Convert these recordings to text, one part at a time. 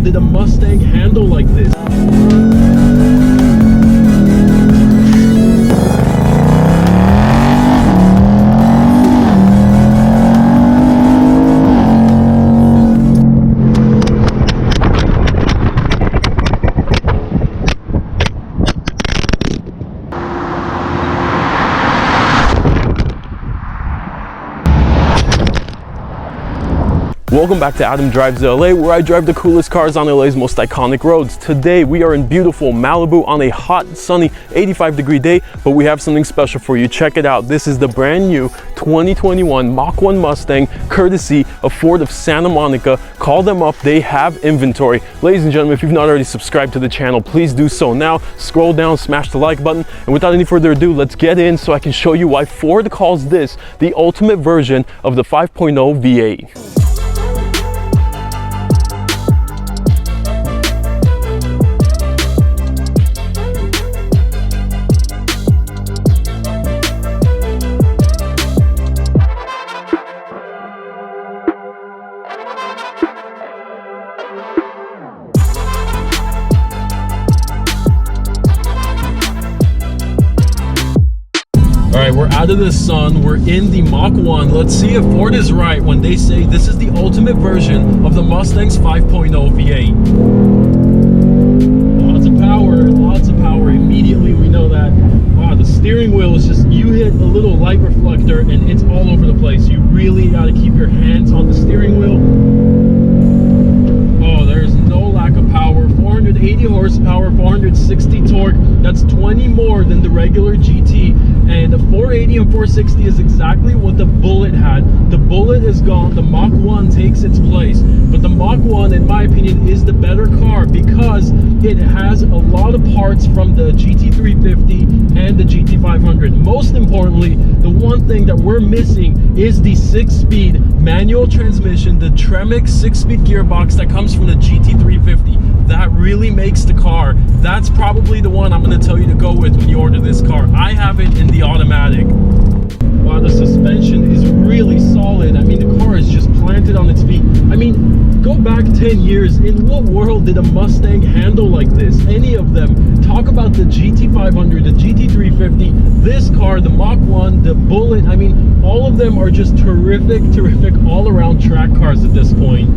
did a Mustang handle like this? Welcome back to Adam Drives LA, where I drive the coolest cars on LA's most iconic roads. Today we are in beautiful Malibu on a hot, sunny 85-degree day, but we have something special for you. Check it out. This is the brand new 2021 Mach 1 Mustang, courtesy of Ford of Santa Monica. Call them up, they have inventory. Ladies and gentlemen, if you've not already subscribed to the channel, please do so now. Scroll down, smash the like button, and without any further ado, let's get in so I can show you why Ford calls this the ultimate version of the 5.0 V8. We're out of the sun, we're in the Mach 1. Let's see if Ford is right when they say this is the ultimate version of the Mustang's 5.0 V8. Lots of power. Immediately we know that. Wow, the steering wheel is just, you hit a little light reflector and it's all over the place. You really got to keep your hands on the steering wheel. Oh, there's no lack of power. 480 horsepower, 460 torque. That's 20 more than the regular GT. And the 480 and 460 is exactly what the Bullit had. The Bullit is gone, the Mach 1 takes its place. But the Mach 1, in my opinion, is the better car because it has a lot of parts from the GT350 and the GT500. Most importantly, the one thing that we're missing is the 6-speed manual transmission, the Tremec 6-speed gearbox that comes from the GT350. That really makes the car. That's probably the one I'm going to tell you to go with when you order this car. I have it in the automatic. Wow, the suspension is really solid. I mean, the car is just planted on its feet. I mean, go back 10 years. In what world did a Mustang handle like this? Any of them? Talk about the GT500, the GT350, this car, the Mach 1, the Bullit. I mean, all of them are just terrific all-around track cars at this point.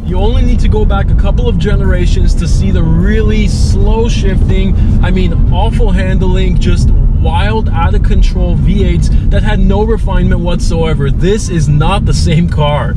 You only need to go back a couple of generations to see the really slow shifting, I mean, awful handling, just wild, out of control V8s that had no refinement whatsoever. This is not the same car.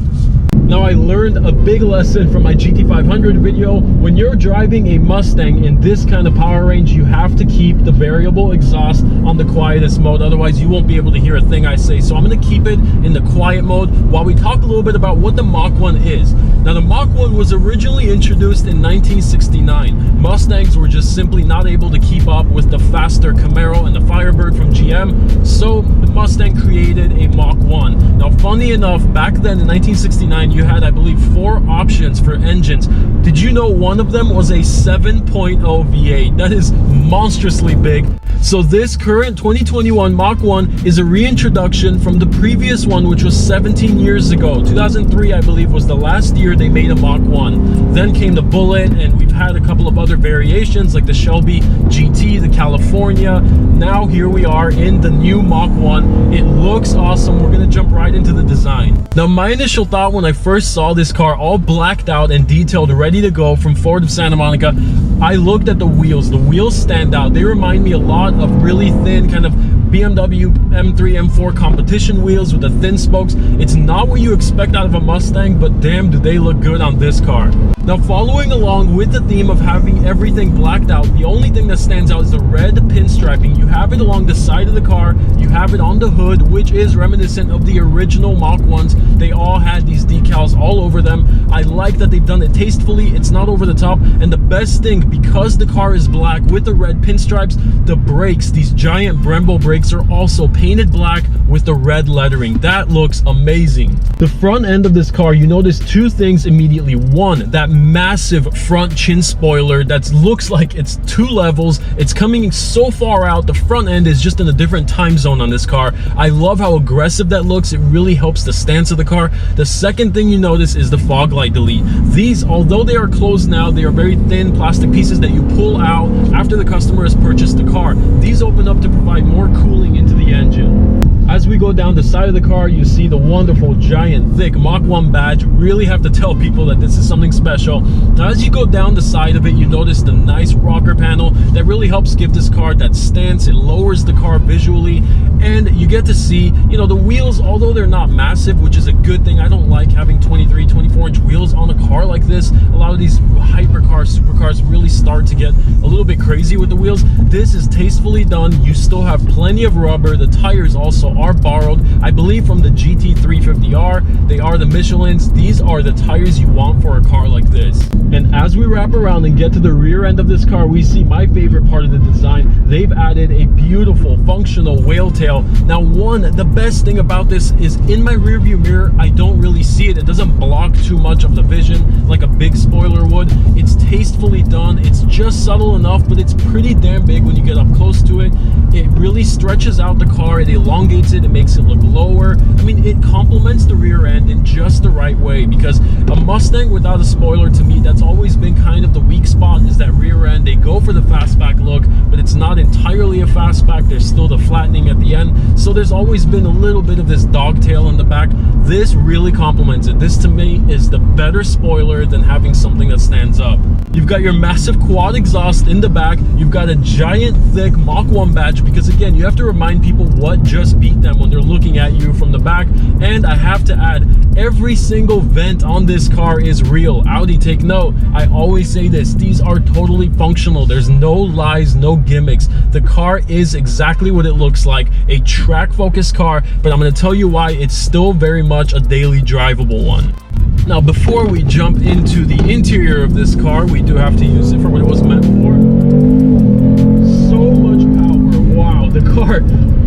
Now, I learned a big lesson from my GT500 video. When you're driving a Mustang in this kind of power range, you have to keep the variable exhaust on the quietest mode. Otherwise, you won't be able to hear a thing I say. So I'm going to keep it in the quiet mode while we talk a little bit about what the Mach 1 is. Now, the Mach 1 was originally introduced in 1969. Mustangs were just simply not able to keep up with the faster Camaro and the Firebird from GM. So the Mustang created a Mach 1. Now, funny enough, back then in 1969, you had, I believe, 4 options for engines. Did you know one of them was a 7.0 V8? That is monstrously big. So this current 2021 Mach 1 is a reintroduction from the previous one, which was 17 years ago. 2003, I believe, was the last year they made a Mach 1. Then came the Bullit, and we've had a couple of other variations like the Shelby GT, the California. Now here we are in the new Mach 1. It looks awesome. We're gonna jump right into the design. Now, my initial thought when I first saw this car all blacked out and detailed, ready to go from Ford of Santa Monica, I looked at the wheels. The wheels stand out. They remind me a lot of really thin kind of BMW M3, M4 competition wheels with the thin spokes. It's not what you expect out of a Mustang, but damn, do they look good on this car. Now, following along with the theme of having everything blacked out, the only thing that stands out is the red pinstriping. You have it along the side of the car, you have it on the hood, which is reminiscent of the original Mach 1s. They all had these decals all over them. I like that they've done it tastefully. It's not over the top. And the best thing, because the car is black with the red pinstripes, the brakes, these giant Brembo brakes, brakes are also painted black with the red lettering. That looks amazing. The front end of this car, you notice two things immediately. One, that massive front chin spoiler that looks like it's 2 levels. It's coming so far out. The front end is just in a different time zone on this car. I love how aggressive that looks. It really helps the stance of the car. The second thing you notice is the fog light delete. These, although they are closed now, they are very thin plastic pieces that you pull out after the customer has purchased the car. These open up to provide more cooling into the engine. As we go down the side of the car, you see the wonderful, giant, thick Mach 1 badge. Really have to tell people that this is something special. Now, as you go down the side of it, you notice the nice rocker panel that really helps give this car that stance. It lowers the car visually, and you get to see, you know, the wheels, although they're not massive, which is a good thing. I don't like having 23, 24-inch wheels on a car like this. A lot of these hypercars, supercars really start to get a little bit crazy with the wheels. This is tastefully done. You still have plenty of rubber. The tires also are borrowed, I believe, from the GT350R. They are the Michelins. These are the tires you want for a car like this. And as we wrap around and get to the rear end of this car, we see my favorite part of the design. They've added a beautiful functional whale tail. Now, the best thing about this is in my rear view mirror, I don't really see it. It doesn't block too much of the vision like a big spoiler would. It's tastefully done. It's just subtle enough, but it's pretty damn big when you get up close to it. It really stretches out the car. It elongates it. It makes it look lower. I mean, it complements the rear end in just the right way, because a Mustang without a spoiler, to me, that's always been kind of the weak spot, is that rear end. They go for the fastback look, but it's not entirely a fastback. There's still the flattening at the end. So there's always been a little bit of this dogtail in the back. This really complements it. This, to me, is the better spoiler than having something that stands up. You've got your massive quad exhaust in the back. You've got a giant, thick Mach 1 badge, because again, you have to remind people what just beat them when they're looking at you from the back. And I have to add, every single vent on this car is real. Audi, take note. I always say this. These are totally functional. There's no lies, no gimmicks. The car is exactly what it looks like, a track-focused car, but I'm going to tell you why it's still very much a daily drivable one. Now, before we jump into the interior of this car, we do have to use it for what it was meant for. So much power. Wow, the car,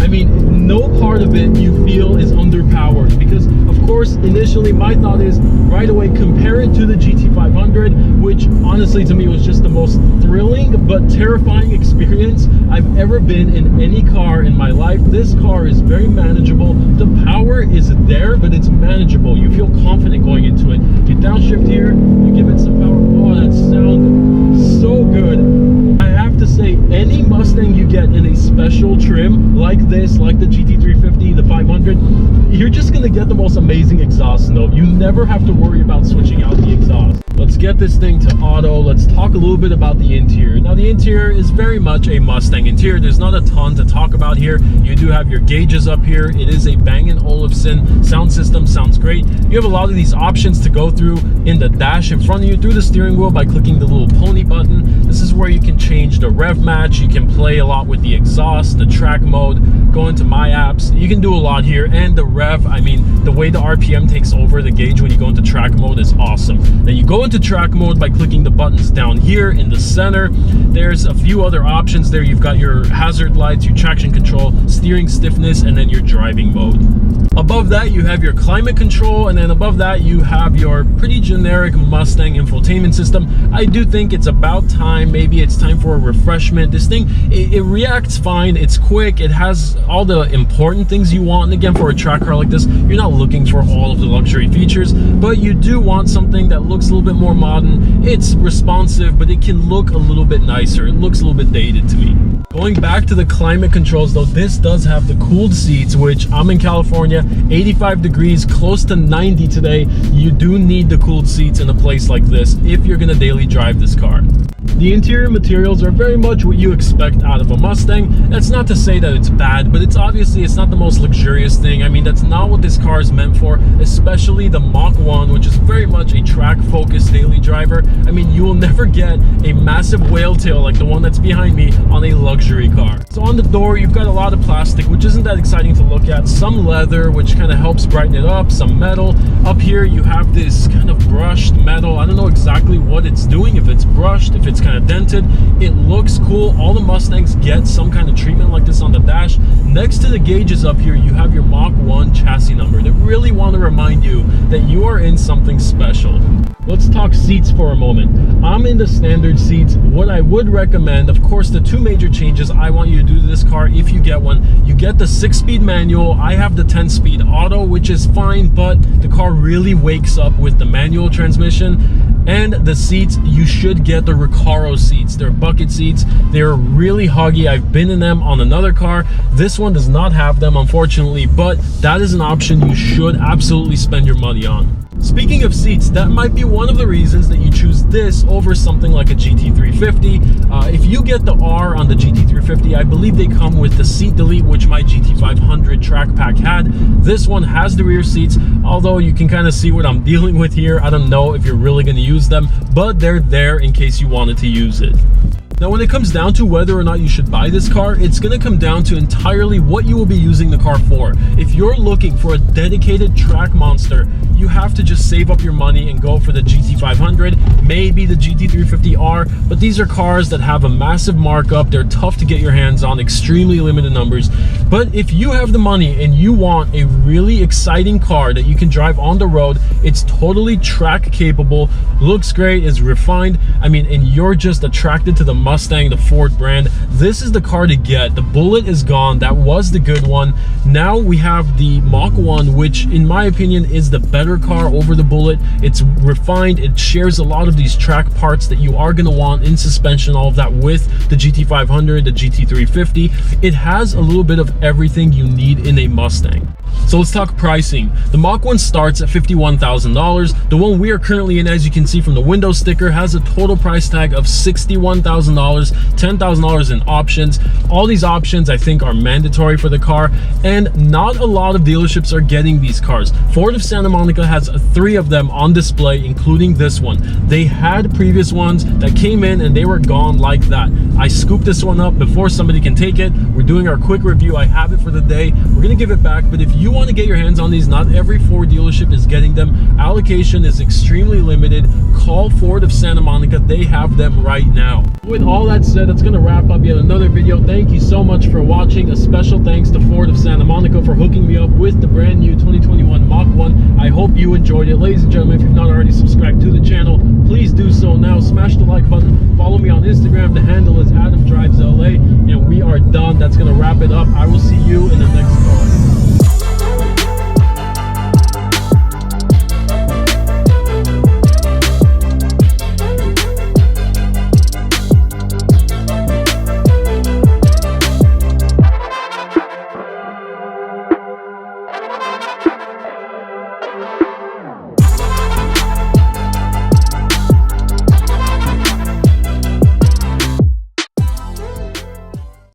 I mean, no part of it you feel is underpowered, because of course initially my thought is right away compare it to the GT500, which honestly to me was just the most thrilling but terrifying experience I've ever been in any car in my life. This car is very manageable. The power is there, but it's manageable. You feel confident going into it. You downshift here, you give it some power. Oh, that sound so good. I have to say, any Mustang you get in a special trim like this, like the GT350, the 500, you're just gonna get the most amazing exhaust note. You never have to worry about switching out the exhaust. Let's get this thing to auto. Let's talk a little bit about the interior. Now, the interior is very much a Mustang interior. There's not a ton to talk about here. You do have your gauges up here. It is a Bang & Olufsen sound system. Sounds great. You have a lot of these options to go through in the dash in front of you through the steering wheel by clicking the little pony button. This is where you can change the rev match. You can play a lot with the exhaust, the track mode, go into my apps. You can do a lot here. And the rev, I mean, the way the RPM takes over the gauge when you go into track mode is awesome. Then you go into track mode by clicking the buttons down here in the center. There's a few other options there. You've got your hazard lights, your traction control, steering stiffness, and then your driving mode. Above that, you have your climate control, and then above that, you have your pretty generic Mustang infotainment system. I do think it's about time. Maybe it's time for a refreshment. This thing, it reacts fine. It's quick. It has all the important things you want. And again, for a track car like this, you're not looking for all of the luxury features, but you do want something that looks a little bit more modern. It's responsive, but it can look a little bit nicer. It looks a little bit dated to me. Going back to the climate controls though, this does have the cooled seats, which I'm in California, 85 degrees, close to 90 today. You do need the cooled seats in a place like this if you're gonna daily drive this car. The interior materials are very much what you expect out of a Mustang. That's not to say that it's bad, but it's obviously it's not the most luxurious thing. I mean, that's not what this car is meant for, especially the Mach 1, which is very much a track-focused daily driver. I mean, you will never get a massive whale tail like the one that's behind me on a luxury car. So on the door, you've got a lot of plastic, which isn't that exciting to look at. Some leather, which kind of helps brighten it up. Some metal. Up here, you have this kind of brushed metal. I don't know exactly what it's doing, if it's brushed, if it's kind of dented. It looks cool. All the Mustangs get some kind of treatment like this on the dash. Next to the gauges up here, you have your Mach 1 chassis number. They really want to remind you that you are in something special. Let's talk seats for a moment. I'm in the standard seats. What I would recommend, of course, the two major changes I want you to do to this car if you get one, you get the 6-speed manual. I have the 10-speed auto, which is fine, but the car really wakes up with the manual transmission. And the seats, you should get the Recaro seats. They're bucket seats. They're really huggy. I've been in them on another car. This one does not have them, unfortunately, but that is an option you should absolutely spend your money on. Speaking of seats, that might be one of the reasons that you choose this over something like a GT350. If you get the R on the GT350, I believe they come with the seat delete, which my GT500 track pack had. This one has the rear seats, although you can kind of see what I'm dealing with here. I don't know if you're really going to use them, but they're there in case you wanted to use it. Now, when it comes down to whether or not you should buy this car, it's going to come down to entirely what you will be using the car for. If you're looking for a dedicated track monster, you have to just save up your money and go for the GT500, maybe the GT350R, but these are cars that have a massive markup. They're tough to get your hands on, extremely limited numbers. But if you have the money and you want a really exciting car that you can drive on the road, it's totally track capable, looks great, is refined, I mean, and you're just attracted to the Mustang, the Ford brand, this is the car to get. The Bullit is gone. That was the good one. Now we have the Mach 1, which in my opinion is the better car over the Bullit. It's refined. It shares a lot of these track parts that you are going to want in suspension, all of that with the GT500, the GT350. It has a little bit of everything you need in a Mustang. So let's talk pricing. The Mach 1 starts at $51,000. The one we are currently in, as you can see from the window sticker, has a total price tag of $61,000, $10,000 in options. All these options I think are mandatory for the car, and not a lot of dealerships are getting these cars. Ford of Santa Monica has 3 of them on display, including this one. They had previous ones that came in and they were gone like that. I scooped this one up before somebody can take it. We're doing our quick review. I have it for the day. We're gonna give it back, but if you want to get your hands on these, not every Ford dealership is getting them. Allocation is extremely limited. Call Ford of Santa Monica. They have them right now. With all that said, that's going to wrap up yet another video. Thank you so much for watching. A special thanks to Ford of Santa Monica for hooking me up with the brand new 2021 Mach 1. I hope you enjoyed it. Ladies and gentlemen, if you've not already subscribed to the channel, please do so now. Smash the like button. Follow me on Instagram. The handle is AdamDrivesLA, and we are done. That's going to wrap it up. I will see you in the next car.